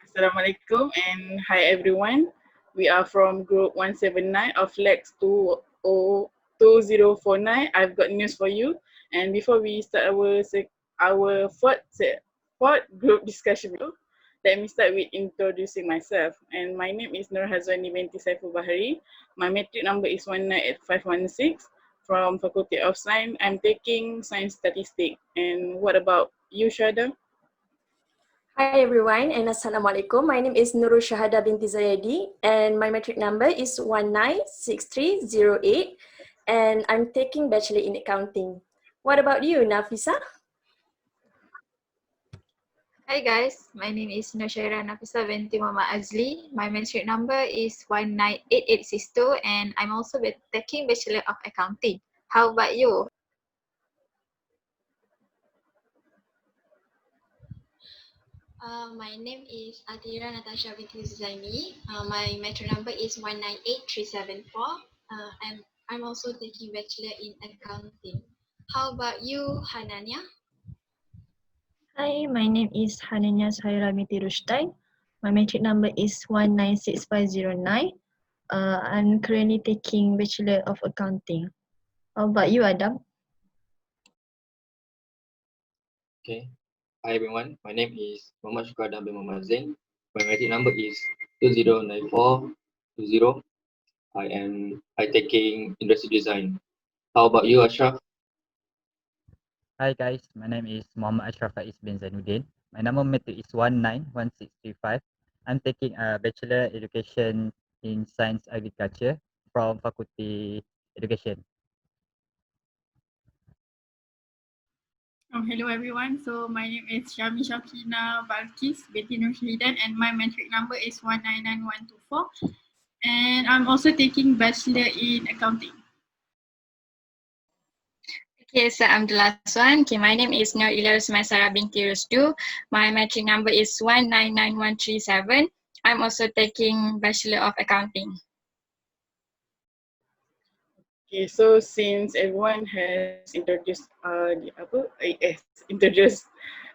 Assalamualaikum and hi everyone. We are from group 179 of Lex 2049. I've got news for you. And before we start our fourth group discussion, let me start with introducing myself. And my name is Nur Binti Saiful Bahri. My matric number is 198516 from Faculty of Science. I'm taking Science Statistics. And what about you, Shahidan? Hi everyone and Assalamualaikum. My name is Shahidah Binti Zayadi and my matric number is 196308 and I'm taking Bachelor in Accounting. What about you, Nafisah? Hi guys, my name is Norshahirah Nafisah Binti Mohamad Azli. My matric number is 198862 and I'm also taking Bachelor of Accounting. How about you? My name is Natashya Binti Suzaimi. My matric number is 198374. I'm also taking Bachelor in Accounting. How about you, Hanania? Hi, my name is Hanania Suhairah binti Rushdan. My matric number is 196509. I'm currently taking Bachelor of Accounting. How about you, Adam? Okay. Hi everyone. My name is Mohamad Shukur bin Mohamad Zain. My matric number is 209420. I taking industry design. How about you, Asyraf? Hi guys, my name is Mohamad Asyraf bin Zainuddin. My number matric is 191635. I'm taking a Bachelor Education in Science Agriculture from Faculty Education. Hello everyone. So my name is Syauqina Balqis, Binti Shahidan, and my matric number is 199124. And I'm also taking Bachelor in Accounting. Okay, so I'm the last one. Okay, my name is Nur Ilyarosmaisarah binti Rusdu. My matric number is 199137. I'm also taking Bachelor of Accounting. Okay, so since everyone has introduced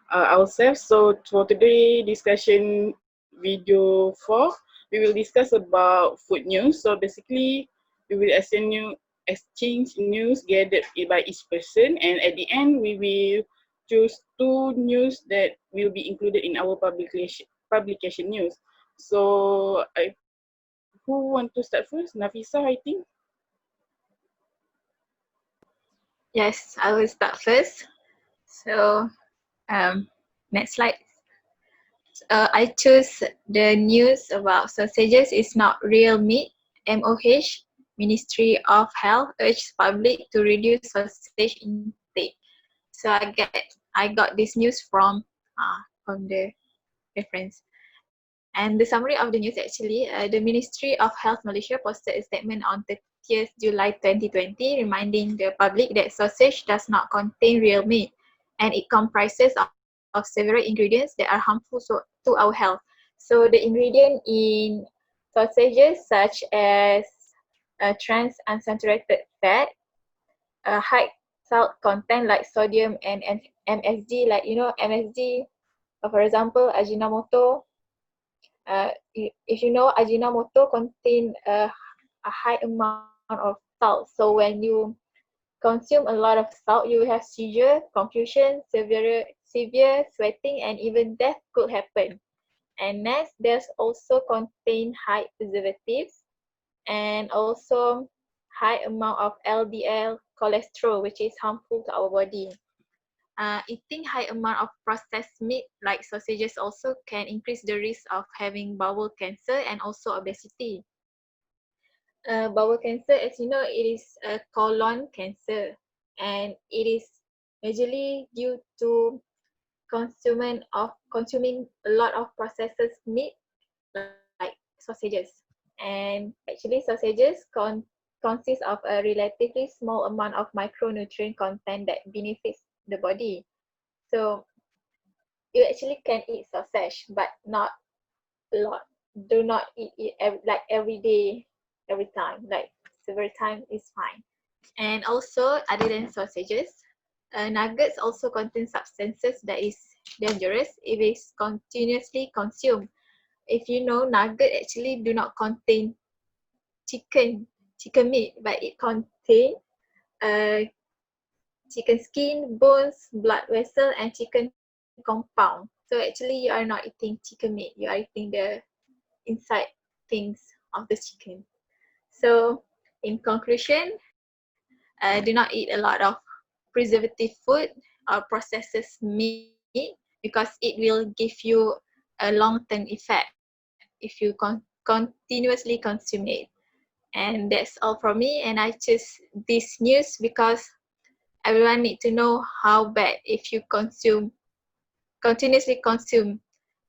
ourselves, so for today discussion video 4, we will discuss about food news. So basically, we will exchange news gathered by each person, and at the end, we will choose 2 news that will be included in our publication news. So, who want to start first? Nafisah, I think. Yes, I will start first. So, next slide. I choose the news about sausages is not real meat. MOH, Ministry of Health, urges public to reduce sausage intake. So I got this news from the reference. And the summary of the news actually, the Ministry of Health Malaysia posted a statement on 30th July 2020 reminding the public that sausage does not contain real meat and it comprises of several ingredients that are harmful to our health. So the ingredient in sausages such as trans unsaturated fat, high salt content like sodium and MSG, like MSG, for example Ajinomoto. If you know, Ajinomoto contain a high amount of salt. So when you consume a lot of salt, you will have seizure, confusion, severe sweating, and even death could happen. And next, there's also contain high preservatives and also high amount of LDL cholesterol, which is harmful to our body. Eating high amount of processed meat like sausages also can increase the risk of having bowel cancer and also obesity. Bowel cancer, as you know, it is a colon cancer and it is majorly due to consuming a lot of processed meat like sausages. And actually sausages consist of a relatively small amount of micronutrient content that benefits the body. So you actually can eat sausage, but not a lot. Do not eat it every day, every time. Like several times is fine. And also, other than sausages, nuggets also contain substances that is dangerous if it's continuously consumed. if you know, nugget actually do not contain chicken meat, but it contain chicken skin, bones, blood vessel, and chicken compound. So actually you are not eating chicken meat, you are eating the inside things of the chicken. So in conclusion, do not eat a lot of preservative food or processed meat, because it will give you a long-term effect if you continuously consume it. And that's all from me, and I choose this news because everyone need to know how bad if you continuously consume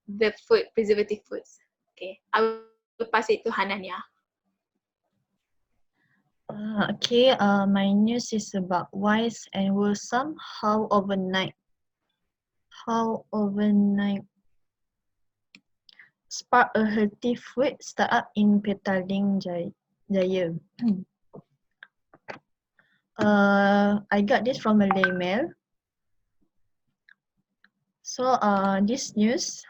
the food, preservative foods. Okay, I will pass it to Hanania. My news is about wise and wholesome. How overnight spark a healthy food startup in Petaling Jaya. I got this from a mail. So this news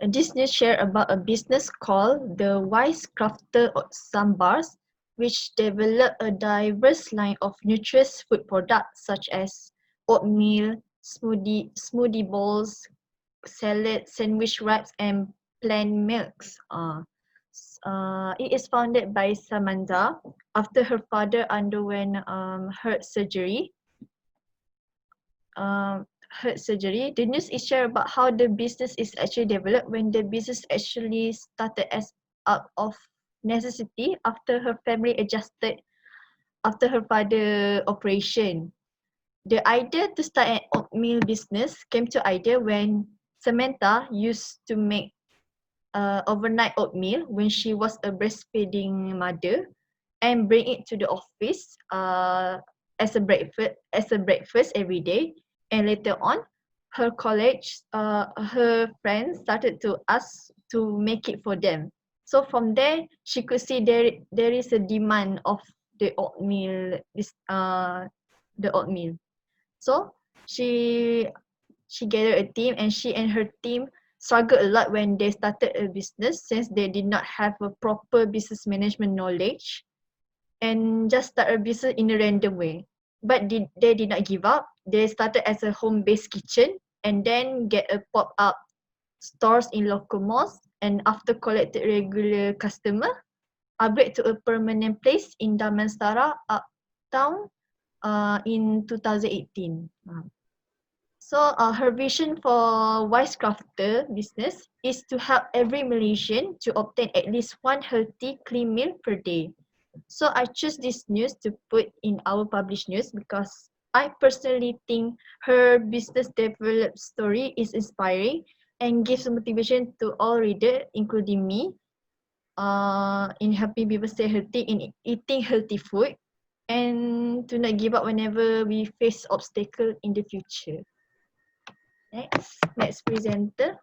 this news share about a business called the Wise Crafter Sambars, which developed a diverse line of nutritious food products such as oatmeal, smoothie bowls, salad, sandwich wraps, and plant milks. It is founded by Samantha after her father underwent heart surgery. The news is shared about how the business is actually developed when the business actually started as out of necessity after her family adjusted after her father operation. The idea to start an oatmeal business came to idea when Samantha used to make overnight oatmeal when she was a breastfeeding mother and bring it to the office as a breakfast every day. And later on, her friends started to ask to make it for them. So from there, she could see there is a demand of the oatmeal. So she gathered a team, and she and her team struggled a lot when they started a business since they did not have a proper business management knowledge and just start a business in a random way. But they did not give up. They started as a home-based kitchen and then get a pop-up stores in local malls, and after collected regular customer, upgrade to a permanent place in Damansara Uptown in 2018. So her vision for Wise Crafter business is to help every Malaysian to obtain at least one healthy, clean meal per day. So I choose this news to put in our published news because I personally think her business development story is inspiring and gives motivation to all readers, including me, in helping people stay healthy, in eating healthy food, and to not give up whenever we face obstacles in the future. Next presenter.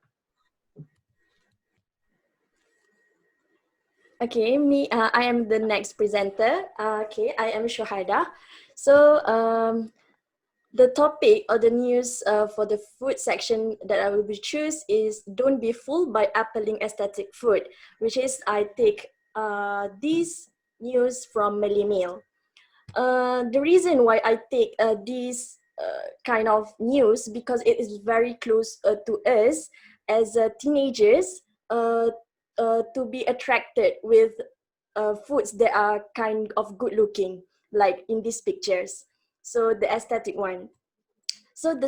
Okay, I am the next presenter. I am Shuhadah. So the topic or the news for the food section that I will be choose is don't be fooled by appealing aesthetic food, which is I take this news from Malay Mail. The reason why I take this kind of news because it is very close to us as teenagers to be attracted with foods that are kind of good looking, like in these pictures. So the aesthetic one. So the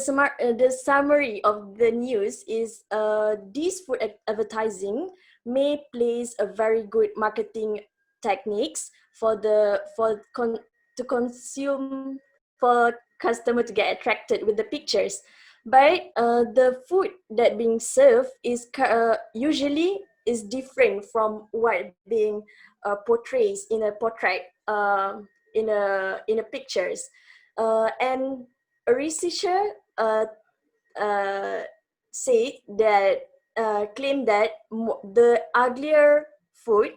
summary of the news is these food advertising may place a very good marketing techniques to consume, for customer to get attracted with the pictures, but the food that being served is usually is different from what being portrayed in a portrait in a pictures, and a researcher said that claimed that the uglier food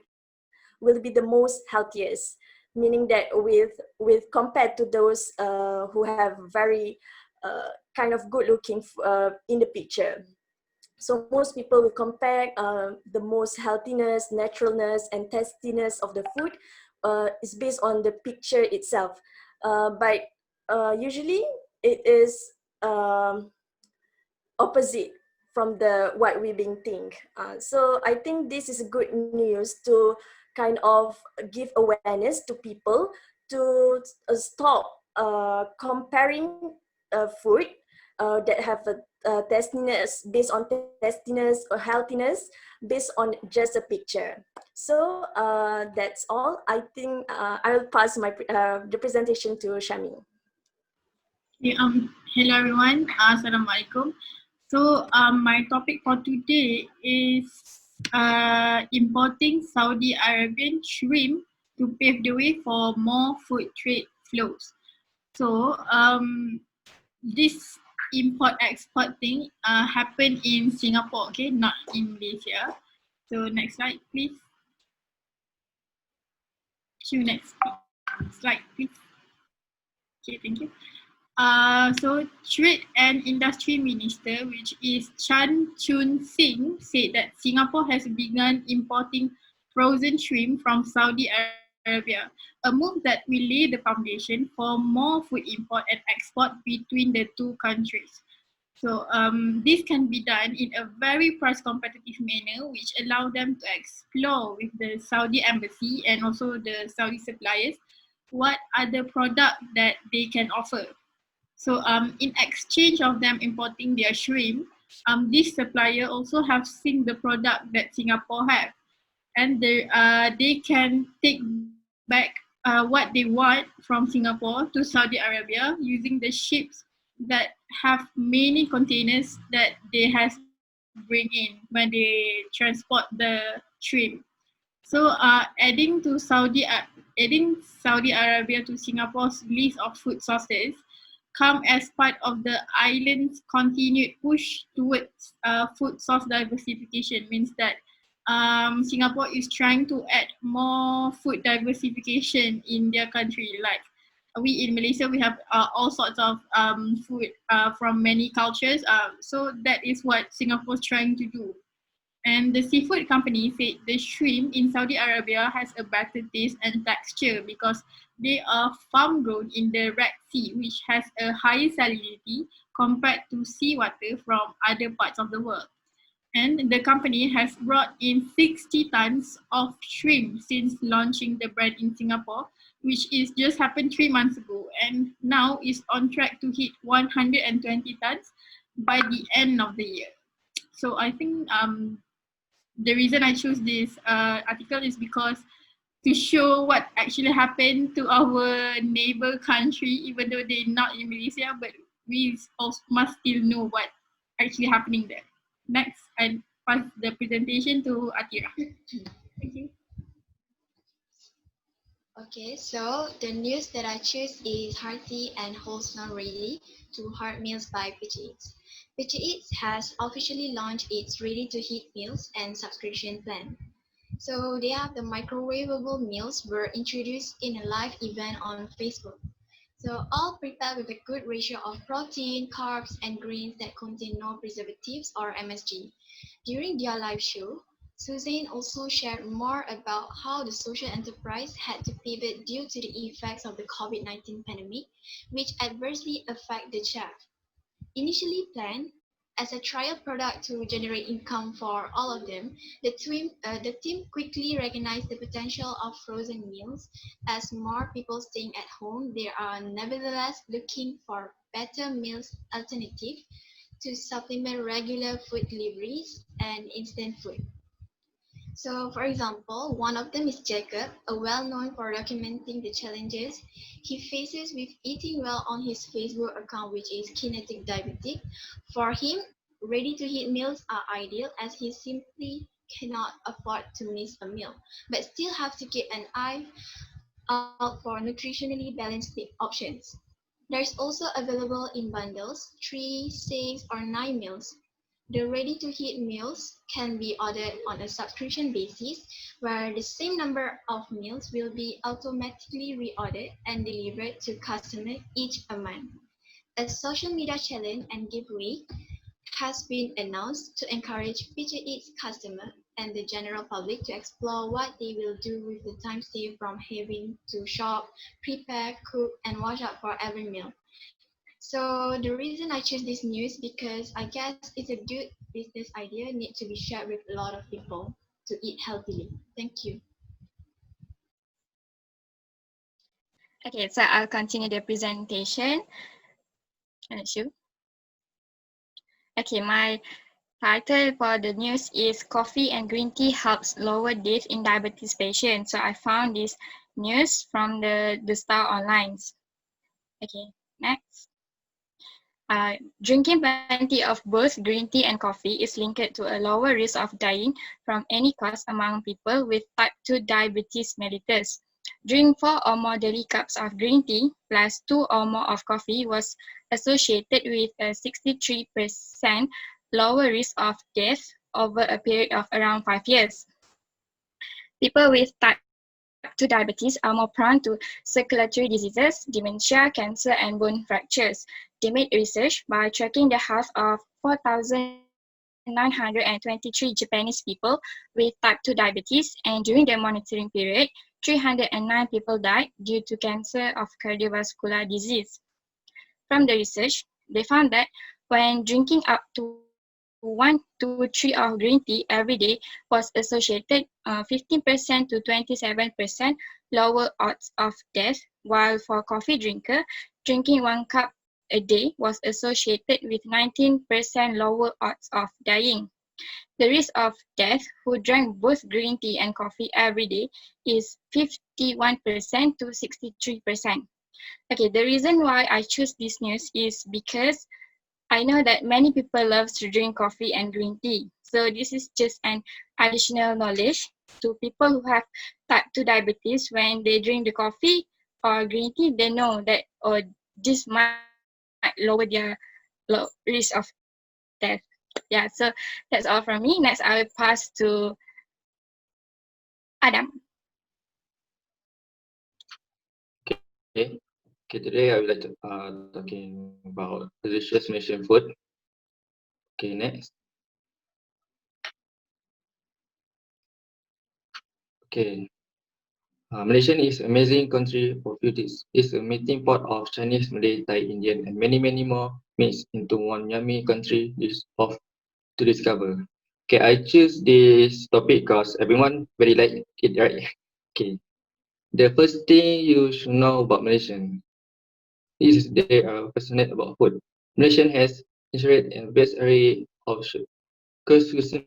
will be the most healthiest, meaning that with compared to those who have very kind of good looking in the picture. So most people will compare the most healthiness, naturalness, and tastiness of the food is based on the picture itself. But usually it is opposite from the what we been think. So I think this is good news to kind of give awareness to people to stop comparing food that have a tastiness based on tastiness or healthiness based on just a picture. So that's all. I think I'll pass my the presentation to Shami. Okay, hello everyone. Assalamualaikum. So my topic for today is importing Saudi Arabian shrimp to pave the way for more food trade flows. So this import-export thing happened in Singapore, okay, not in Malaysia. So next slide, please. Cue next slide, please. Okay, thank you. So Trade and Industry Minister, which is Chan Chun Sing, said that Singapore has begun importing frozen shrimp from Saudi Arabia, a move that will lay the foundation for more food import and export between the two countries. So this can be done in a very price competitive manner, which allow them to explore with the Saudi embassy and also the Saudi suppliers what other product that they can offer. So in exchange of them importing their shrimp, this supplier also have seen the product that Singapore have, and they can take back what they want from Singapore to Saudi Arabia using the ships that have many containers that they has bring in when they transport the shrimp. So adding Saudi Arabia to Singapore's list of food sources come as part of the island's continued push towards food source diversification. Means that Singapore is trying to add more food diversification in their country. Like we in Malaysia, we have all sorts of food from many cultures. So that is what Singapore is trying to do. And the seafood company said the shrimp in Saudi Arabia has a better taste and texture because they are farm grown in the Red Sea, which has a higher salinity compared to seawater from other parts of the world. And the company has brought in 60 tons of shrimp since launching the brand in Singapore, which is just happened 3 months ago, and now is on track to hit 120 tons by the end of the year. So I think the reason I chose this article is because to show what actually happened to our neighbor country, even though they're not in Malaysia, but we also must still know what actually happening there. Next, I pass the presentation to Atira. Thank you. Okay, so the news that I choose is hearty and wholesome ready to heart meals by Pizza Eats. Pizza Eats has officially launched its ready-to-heat meals and subscription plan. So they have the microwavable meals were introduced in a live event on Facebook. So all prepared with a good ratio of protein, carbs, and greens that contain no preservatives or MSG. During their live show, Suzanne also shared more about how the social enterprise had to pivot due to the effects of the COVID-19 pandemic, which adversely affect the chef. Initially planned as a trial product to generate income for all of them, the team quickly recognized the potential of frozen meals. As more people staying at home, they are nevertheless looking for better meals alternative to supplement regular food deliveries and instant food. So, for example, one of them is Jacob, a well-known for documenting the challenges he faces with eating well on his Facebook account, which is Kinetic Diabetic. For him, ready-to-eat meals are ideal as he simply cannot afford to miss a meal, but still have to keep an eye out for nutritionally balanced options. There's also available in bundles, 3, 6, or 9 meals. The ready-to-heat meals can be ordered on a subscription basis, where the same number of meals will be automatically reordered and delivered to customers each a month. A social media challenge and giveaway has been announced to encourage Future Eats customers and the general public to explore what they will do with the time saved from having to shop, prepare, cook, and wash up for every meal. So the reason I choose this news because I guess it's a good business idea need to be shared with a lot of people to eat healthily. Thank you. Okay, so I'll continue the presentation. Can I show? Okay, my title for the news is Coffee and Green Tea Helps Lower Death in Diabetes Patients. So I found this news from the Star Online. Okay, next. Drinking plenty of both green tea and coffee is linked to a lower risk of dying from any cause among people with type 2 diabetes mellitus. Drink 4 or more daily cups of green tea plus 2 or more of coffee was associated with a 63% lower risk of death over a period of around 5 years. People with type 2 diabetes are more prone to circulatory diseases, dementia, cancer, and bone fractures. They made research by tracking the health of 4,923 Japanese people with type 2 diabetes, and during the monitoring period, 309 people died due to cancer of cardiovascular disease. From the research, they found that when drinking up to 1 to 3 of green tea every day was associated 15% to 27% lower odds of death, while for coffee drinker, drinking 1 cup a day was associated with 19% lower odds of dying. The risk of death who drank both green tea and coffee every day is 51% to 63%. Okay, the reason why I choose this news is because I know that many people love to drink coffee and green tea. So this is just an additional knowledge to people who have type 2 diabetes. When they drink the coffee or green tea, they know that this might lower their risk of death. Yeah, so that's all from me. Next, I will pass to Adam. Okay. Okay, today I would like to talking about delicious Malaysian food. Okay, next. Okay. Malaysia is an amazing country for foodies. It's a melting pot of Chinese, Malay, Thai, Indian, and many more mixed into one yummy country dish of to discover. Okay, I choose this topic because everyone very like it, right? Okay. The first thing you should know about Malaysian is they are passionate about food. Malaysian has ensured a vast array of cuisines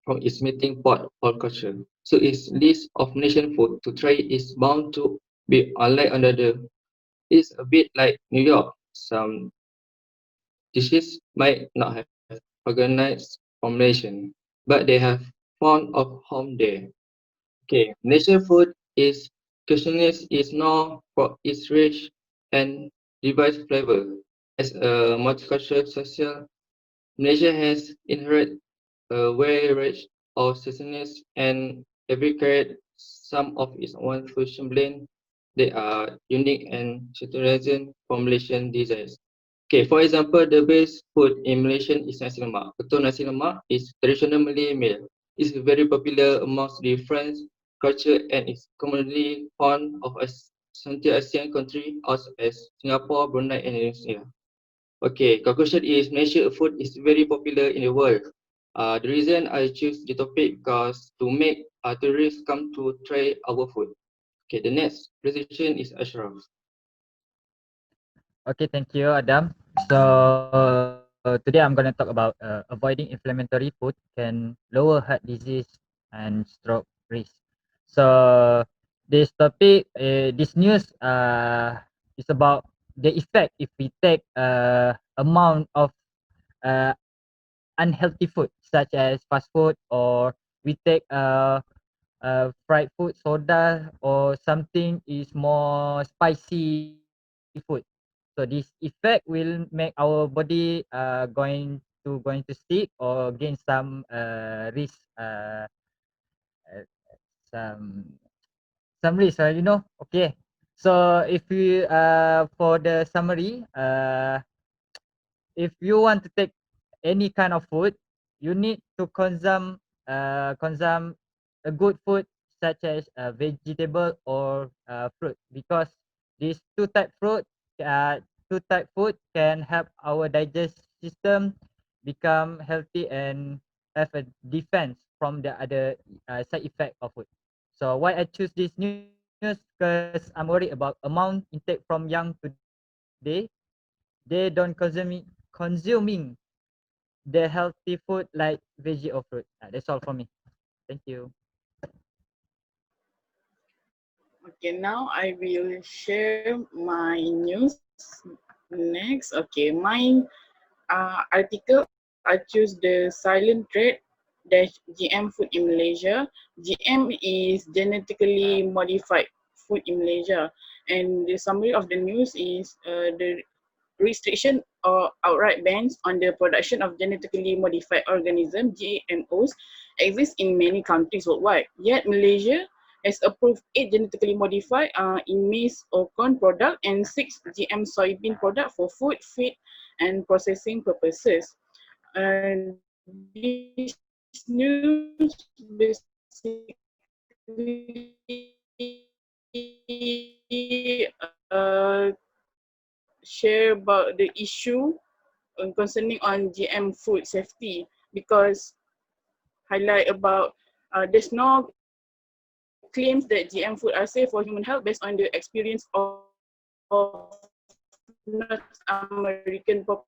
from its melting pot of culture. So its list of Malaysian food to try is bound to be unlike another. It's a bit like New York. Some dishes might not have organized from Malaysian, but they have found of home there. Okay, Malaysian food is cuisines is known for its rich and diverse flavor. As a multicultural social, Malaysia has inherited a wide range of seasonings and every carried some of its own fusion blend. They are unique and characterizing for Malaysian desires. Okay, for example, the best food in Malaysian is nasi lemak. Betul, nasi lemak is traditional Malay meal. It's very popular amongst different culture and is commonly found of a Central Asian country such as Singapore, Brunei, and Indonesia. Okay, conclusion is Malaysia food is very popular in the world. The reason I choose the topic because to make tourists come to try our food. Okay, the next presentation is Ashraf. Okay, thank you, Adam. So today I'm going to talk about avoiding inflammatory food can lower heart disease and stroke risk. So this topic, this news is about the effect if we take amount of unhealthy food such as fast food, or we take fried food, soda, or something is more spicy food. So this effect will make our body going to sick or gain some risk, uh, some risk, okay. So if you for the summary, if you want to take any kind of food, you need to consume a good food such as vegetable or fruit, because these two type food can help our digest system become healthy and have a defense from the other side effect of food. So why I choose this news? Because I'm worried about amount intake from young today. They don't consuming the healthy food like veggie or fruit. That's all for me. Thank you. Okay, now I will share my news next. Okay, my article, I choose the silent threat dash GM food in Malaysia. GM is genetically modified food in Malaysia, and the summary of the news is the restriction or outright bans on the production of genetically modified organisms (GMOs) exist in many countries worldwide. Yet Malaysia has approved 8 genetically modified in maize or corn product and 6 GM soybean product for food, feed, and processing purposes. This news basically share about the issue concerning on GM food safety, because highlight about there's no claims that GM food are safe for human health based on the experience of North American population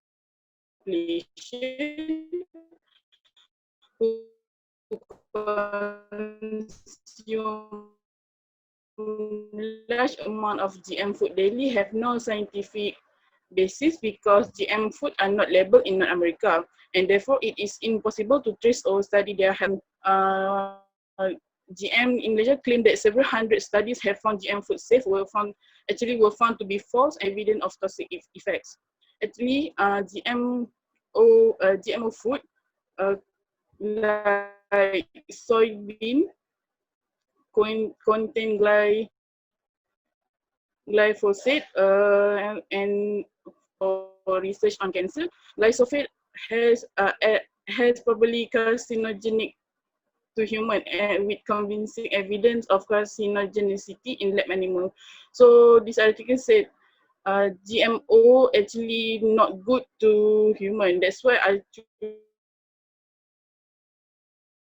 who consume large amount of GM food daily have no scientific basis, because GM food are not labeled in North America, and therefore it is impossible to trace or study their health. GM in Malaysia claim that several hundred studies have found GM food safe were found to be false, evidence of toxic effects. Actually, GMO food like soybean contain glyphosate and for research on cancer. Glyphosate has probably carcinogenic to human with convincing evidence of carcinogenicity in lab animal. So this article said GMO actually not good to human. That's why I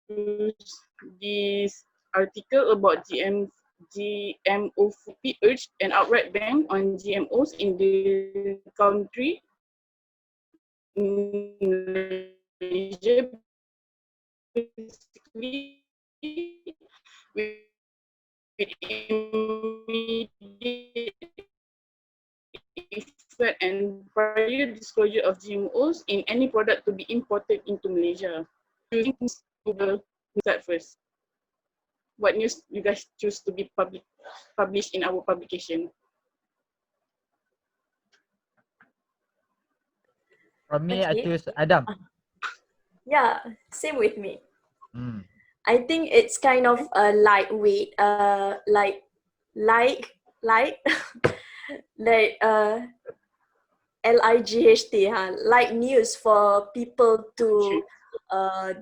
choose this article about GMO food. We urged an outright ban on GMOs in the country, in Malaysia, basically with immediate effect and prior disclosure of GMOs in any product to be imported into Malaysia. Choosing to the start first. What news you guys choose to be published in our publication? From me, I Okay. choose Adam. Yeah, same with me. Mm. I think it's kind of a lightweight, like light, like LIGHT, light news for people to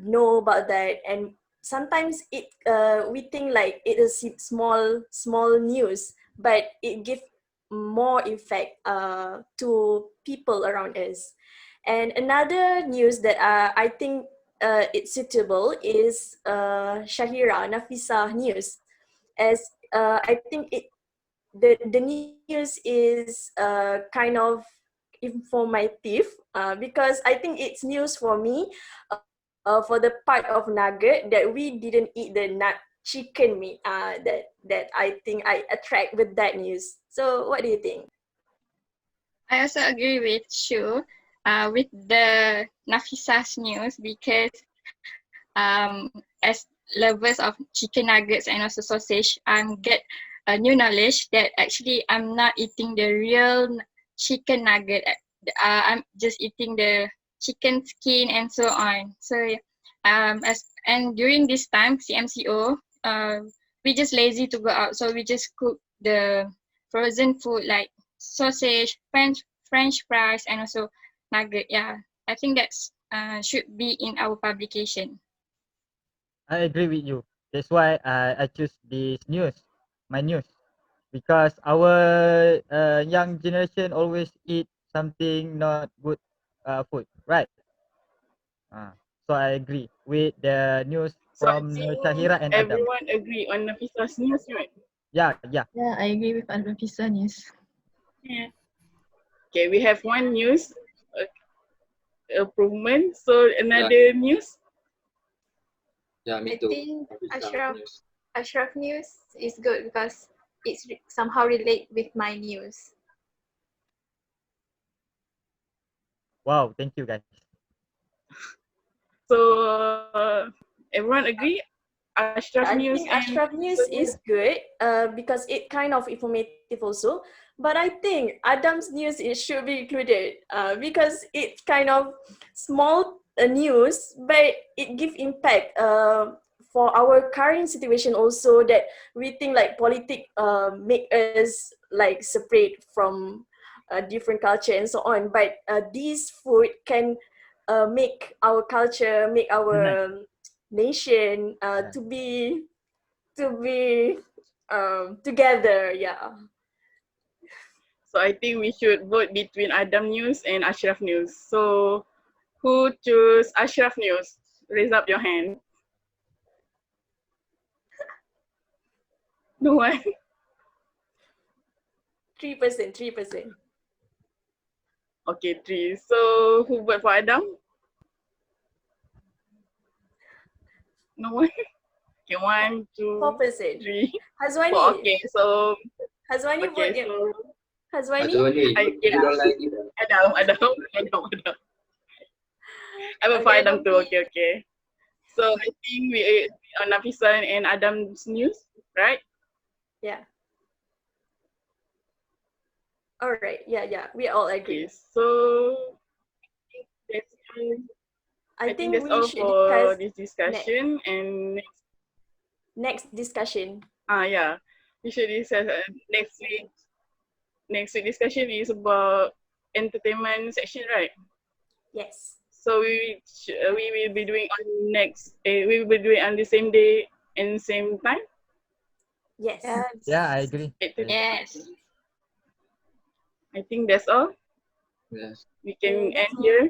know about that. And sometimes we think like it is small news, but it gives more effect to people around us. And another news that I think it's suitable is Shahira, Nafisah news, as I think the news is kind of informative because I think it's news for me for the part of nugget that we didn't eat the chicken meat that I think I attract with that news. So what do you think? I also agree with Shu with the Nafisah's news, because as lovers of chicken nuggets and also sausage, get a new knowledge that actually I'm not eating the real chicken nugget. I'm just eating the chicken skin and so on. So and during this time CMCO, we just lazy to go out, so we just cook the frozen food like sausage, French fries, and also nugget. Yeah, I think that's should be in our publication. I agree with you. That's why I choose this news, my news, because our young generation always eat something not good food, right? So I agree with the news So I from think Noorshahirah and Adam. everyone agree on Nafisah's news, right? Yeah. Yeah, I agree with Nafisah news. Yeah. Okay, we have one news improvement. So another news. Yeah, me I too. think Nafisah news. Ashraf news is good because it's somehow relate with my news. Wow, thank you guys. So everyone agree? Ashraf I news think and Ashraf News is good because it kind of informative also. But I think Adam's news it should be included because it's kind of small news, but it give impact for our current situation also that we think like politics make us like separate from different culture and so on. But this food can make our culture, make our nation to be together. Yeah. so I think we should vote between Adam news and Ashraf news. So who choose Ashraf news? Raise up your hand. No one. 3%. Okay, 3. So who vote for Adam? No one. Okay, 1, 2, 4%. 3, 4. Hazwani. Okay, so Hazwani vote okay, yang. so Hazwani. Azli, I you don't like it? Adam. I vote for Okay, Adam too. complete. Okay. So I think we on Nafisah and Adam's news, right? Yeah. All right. Yeah. We all agree. Okay, so I think that's we all should for discuss this discussion. And next discussion. yeah, we should discuss next week. Next week discussion is about entertainment section, right? Yes. So we will be doing on we will be doing on the same day and same time. Yes. Yeah, I agree. Yes. I think that's all. Yes. We can Okay, end here.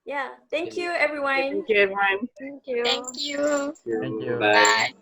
Yeah. Thank you, Okay, everyone. thank you, everyone. Thank you. Thank you. Thank you. Bye. Bye.